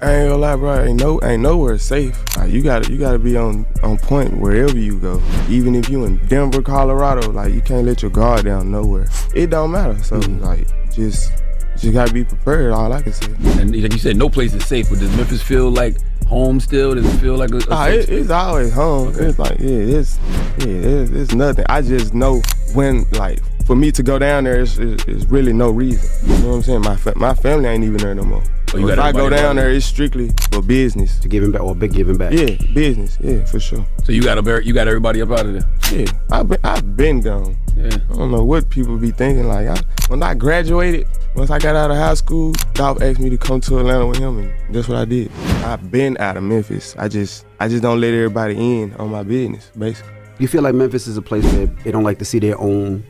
I ain't gonna lie, bro. Ain't nowhere safe. Like, you gotta be on point wherever you go. Even if you in Denver, Colorado, like you can't let your guard down nowhere. It don't matter. So like, just gotta be prepared. All I can say. And like you said, no place is safe. But does Memphis feel like home still? Does it feel like a safe space? It's always home. Okay. It's like it's nothing. I just know when, like, for me to go down there, it's really no reason. You know what I'm saying? My family ain't even there no more. Oh, if I go down there, it's strictly for business. To giving back or big giving back. Yeah, business. Yeah, for sure. So you got everybody up out of there. Yeah, I've been gone. Yeah. I don't know what people be thinking. Like when I graduated, once I got out of high school, Dolph asked me to come to Atlanta with him, and that's what I did. I've been out of Memphis. I just don't let everybody in on my business, basically. You feel like Memphis is a place where they don't like to see their own?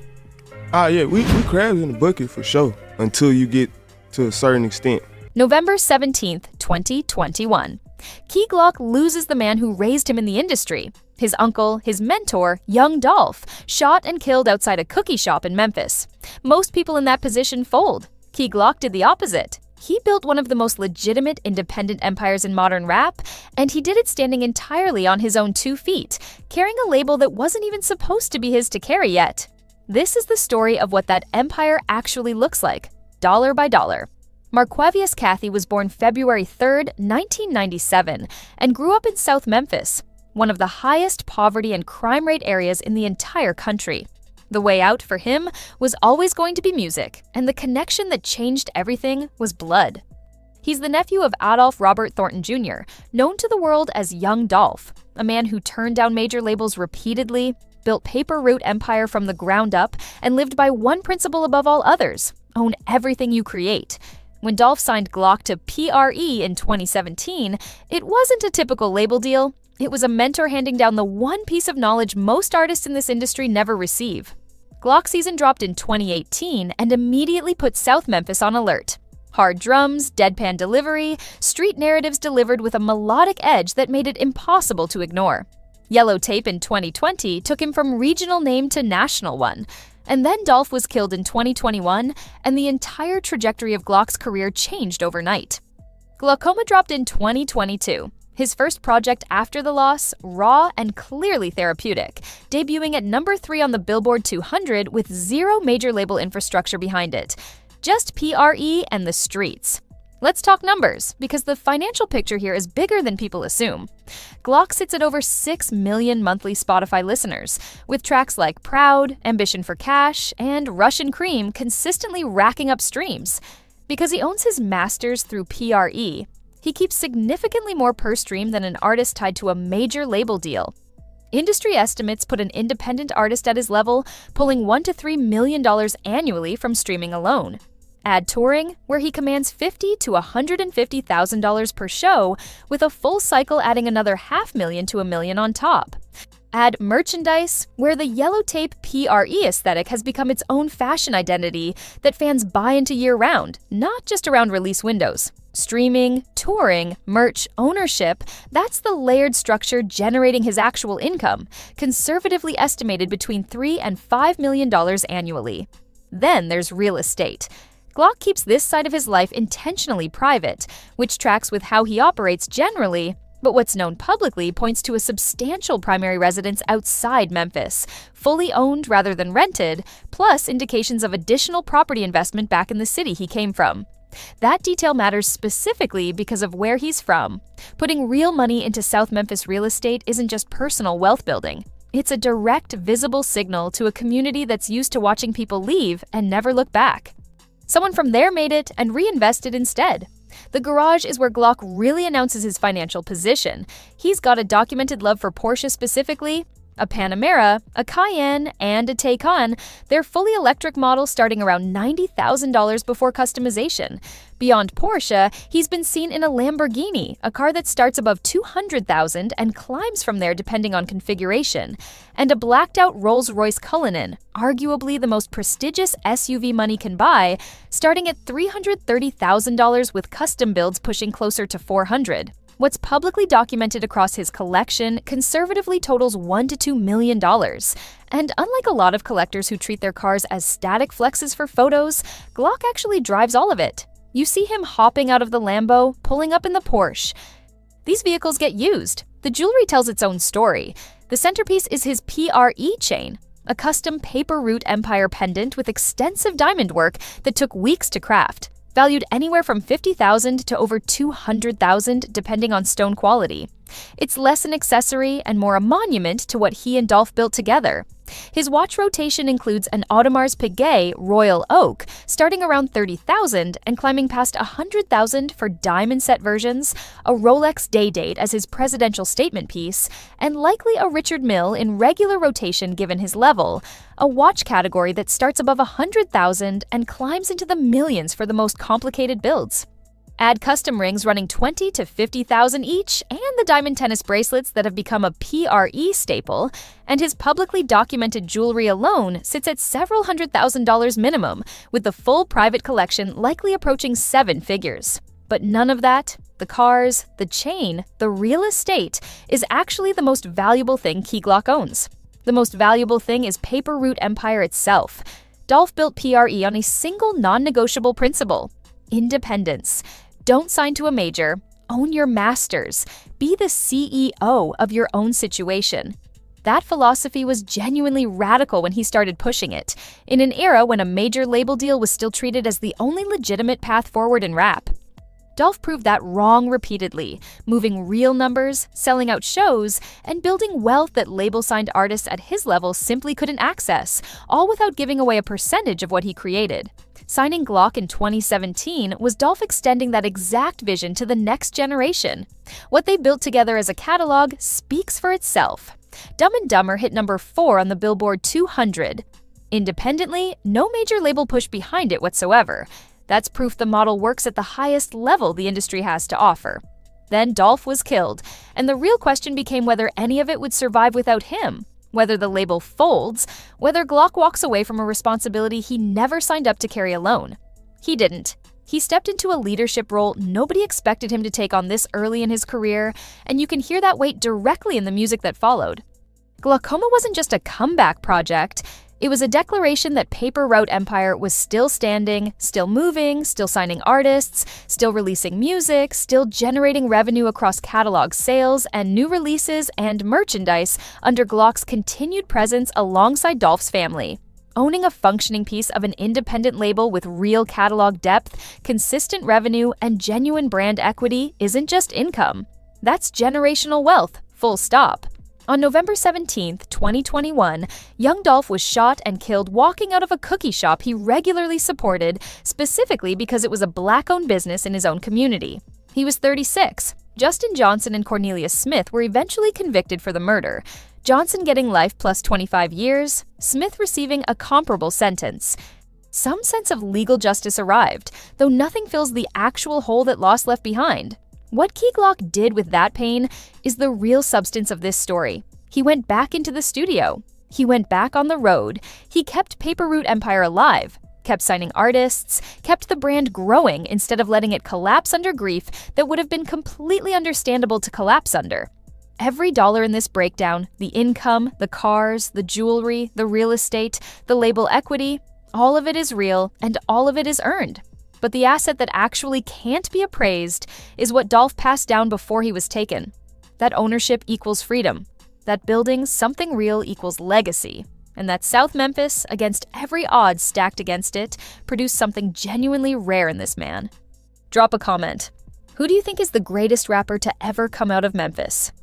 Oh yeah, we crabs in the bucket for sure until you get to a certain extent. November 17th, 2021. Key Glock loses the man who raised him in the industry. His uncle, his mentor, young Dolph, shot and killed outside a cookie shop in Memphis. Most people in that position fold. Key Glock did the opposite. He built one of the most legitimate independent empires in modern rap, and he did it standing entirely on his own 2 feet, carrying a label that wasn't even supposed to be his to carry yet. This is the story of what that empire actually looks like, dollar by dollar. Marquavius Cathy was born February 3, 1997, and grew up in South Memphis, one of the highest poverty and crime rate areas in the entire country. The way out for him was always going to be music, and the connection that changed everything was blood. He's the nephew of Adolph Robert Thornton Jr., known to the world as Young Dolph, a man who turned down major labels repeatedly, built paper route empire from the ground up, and lived by one principle above all others: own everything you create. When Dolph signed Glock to PRE in 2017, it wasn't a typical label deal. It was a mentor handing down the one piece of knowledge most artists in this industry never receive. Glock season dropped in 2018 and immediately put South Memphis on alert. Hard drums, deadpan delivery, street narratives delivered with a melodic edge that made it impossible to ignore. Yellow Tape in 2020 took him from regional name to national one. And then Dolph was killed in 2021, and the entire trajectory of Glock's career changed overnight. Glaucoma dropped in 2022. His first project after the loss, raw and clearly therapeutic, debuting at number 3 on the Billboard 200 with zero major label infrastructure behind it. Just PRE and the streets. Let's talk numbers, because the financial picture here is bigger than people assume. Glock sits at over 6 million monthly Spotify listeners, with tracks like Proud, Ambition for Cash, and Russian Cream consistently racking up streams. Because he owns his masters through PRE, he keeps significantly more per stream than an artist tied to a major label deal. Industry estimates put an independent artist at his level pulling $1 to $3 million annually from streaming alone. Add touring, where he commands $50,000 to $150,000 per show, with a full cycle adding another $500,000 to $1 million on top. Add merchandise, where the Yellow Tape PRE aesthetic has become its own fashion identity that fans buy into year-round, not just around release windows. Streaming, touring, merch, ownership, that's the layered structure generating his actual income, conservatively estimated between $3 and $5 million annually. Then there's real estate. Glock keeps this side of his life intentionally private, which tracks with how he operates generally, but what's known publicly points to a substantial primary residence outside Memphis, fully owned rather than rented, plus indications of additional property investment back in the city he came from. That detail matters specifically because of where he's from. Putting real money into South Memphis real estate isn't just personal wealth building. It's a direct, visible signal to a community that's used to watching people leave and never look back. Someone from there made it and reinvested instead. The garage is where Glock really announces his financial position. He's got a documented love for Porsche specifically, a Panamera, a Cayenne, and a Taycan. They're fully electric models starting around $90,000 before customization. Beyond Porsche, he's been seen in a Lamborghini, a car that starts above $200,000 and climbs from there depending on configuration, and a blacked-out Rolls-Royce Cullinan, arguably the most prestigious SUV money can buy, starting at $330,000 with custom builds pushing closer to $400,000. What's publicly documented across his collection conservatively totals $1 to $2 million. And unlike a lot of collectors who treat their cars as static flexes for photos, Glock actually drives all of it. You see him hopping out of the Lambo, pulling up in the Porsche. These vehicles get used. The jewelry tells its own story. The centerpiece is his PRE chain, a custom paper route empire pendant with extensive diamond work that took weeks to craft, valued anywhere from $50,000 to over $200,000 depending on stone quality. It's less an accessory and more a monument to what he and Dolph built together. His watch rotation includes an Audemars Piguet Royal Oak, starting around $30,000 and climbing past $100,000 for diamond set versions, a Rolex Day Date as his presidential statement piece, and likely a Richard Mille in regular rotation given his level, a watch category that starts above $100,000 and climbs into the millions for the most complicated builds. Add custom rings running $20,000 to $50,000 each, and the diamond tennis bracelets that have become a PRE staple, and his publicly documented jewelry alone sits at several $100,000 minimum, with the full private collection likely approaching 7 figures. But none of that, the cars, the chain, the real estate, is actually the most valuable thing Key Glock owns. The most valuable thing is Paper Route Empire itself. Dolph built PRE on a single non-negotiable principle: independence. Don't sign to a major. Own your masters. Be the CEO of your own situation. That philosophy was genuinely radical when he started pushing it, in an era when a major label deal was still treated as the only legitimate path forward in rap. Dolph proved that wrong repeatedly, moving real numbers, selling out shows, and building wealth that label-signed artists at his level simply couldn't access, all without giving away a percentage of what he created. Signing Glock in 2017 was Dolph extending that exact vision to the next generation. What they built together as a catalog speaks for itself. Dumb and Dumber hit number 4 on the Billboard 200. Independently, no major label pushed behind it whatsoever. That's proof the model works at the highest level the industry has to offer. Then Dolph was killed, and the real question became whether any of it would survive without him. Whether the label folds, whether Glock walks away from a responsibility he never signed up to carry alone. He didn't. He stepped into a leadership role nobody expected him to take on this early in his career, and you can hear that weight directly in the music that followed. Glaucoma wasn't just a comeback project. It was a declaration that Paper Route Empire was still standing, still moving, still signing artists, still releasing music, still generating revenue across catalog sales and new releases and merchandise under Glock's continued presence alongside Dolph's family. Owning a functioning piece of an independent label with real catalog depth, consistent revenue, and genuine brand equity isn't just income. That's generational wealth, full stop. On November 17, 2021, young Dolph was shot and killed walking out of a cookie shop he regularly supported, specifically because it was a Black-owned business in his own community. He was 36. Justin Johnson and Cornelius Smith were eventually convicted for the murder, Johnson getting life plus 25 years, Smith receiving a comparable sentence. Some sense of legal justice arrived, though nothing fills the actual hole that loss left behind. What Key Glock did with that pain is the real substance of this story. He went back into the studio. He went back on the road. He kept Paper Route Empire alive, kept signing artists, kept the brand growing instead of letting it collapse under grief that would have been completely understandable to collapse under. Every dollar in this breakdown, the income, the cars, the jewelry, the real estate, the label equity, all of it is real and all of it is earned. But the asset that actually can't be appraised is what Dolph passed down before he was taken. That ownership equals freedom. That building something real equals legacy. And that South Memphis, against every odds stacked against it, produced something genuinely rare in this man. Drop a comment. Who do you think is the greatest rapper to ever come out of Memphis?